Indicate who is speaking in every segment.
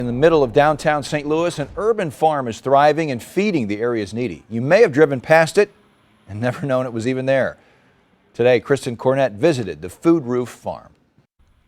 Speaker 1: In the middle of downtown St. Louis, an urban farm is thriving and feeding the area's needy. You may have driven past it and never known it was even there. Today, Kristen Cornett visited the Food Roof Farm.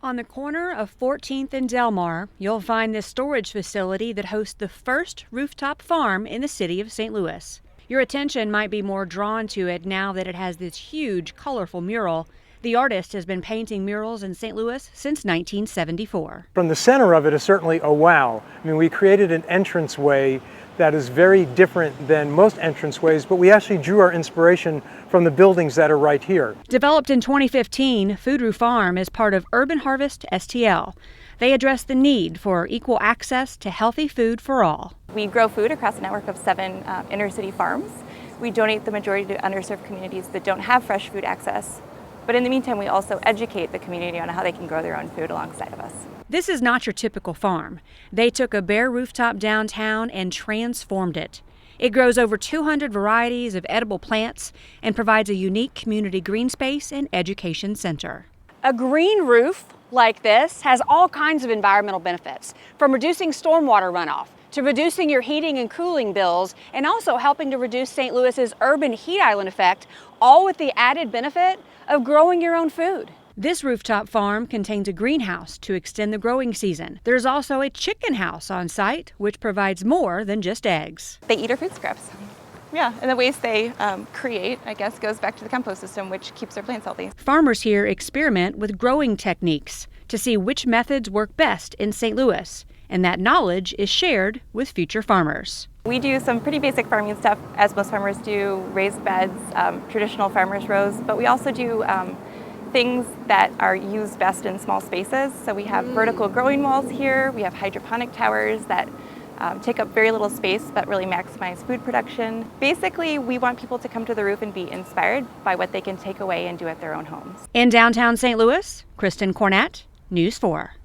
Speaker 2: On the corner of 14th and Delmar, you'll find this storage facility that hosts the first rooftop farm in the city of St. Louis. Your attention might be more drawn to it now that it has this huge, colorful mural. The artist has been painting murals in St. Louis since 1974.
Speaker 3: From the center of it is certainly a wow. I mean, we created an entranceway that is very different than most entranceways, but we actually drew our inspiration from the buildings that are right here.
Speaker 2: Developed in 2015, Food Roof Farm is part of Urban Harvest STL. They address the need for equal access to healthy food for all.
Speaker 4: We grow food across a network of 7 inner-city farms. We donate the majority to underserved communities that don't have fresh food access. But in the meantime, we also educate the community on how they can grow their own food alongside of us.
Speaker 2: This is not your typical farm. They took a bare rooftop downtown and transformed it. It grows over 200 varieties of edible plants and provides a unique community green space and education center. A green roof like this has all kinds of environmental benefits, from reducing stormwater runoff to reducing your heating and cooling bills, and also helping to reduce St. Louis's urban heat island effect, all with the added benefit of growing your own food. This rooftop farm contains a greenhouse to extend the growing season. There's also a chicken house on site, which provides more than just eggs.
Speaker 4: They eat our food scraps. Yeah, and the waste they create, I guess, goes back to the compost system, which keeps our plants healthy.
Speaker 2: Farmers here experiment with growing techniques to see which methods work best in St. Louis, and that knowledge is shared with future farmers.
Speaker 4: We do some pretty basic farming stuff, as most farmers do, raised beds, traditional farmers rows, but we also do things that are used best in small spaces. So we have vertical growing walls here, we have hydroponic towers that take up very little space but really maximize food production. Basically, we want people to come to the roof and be inspired by what they can take away and do at their own homes.
Speaker 2: In downtown St. Louis, Kristen Cornett, News 4.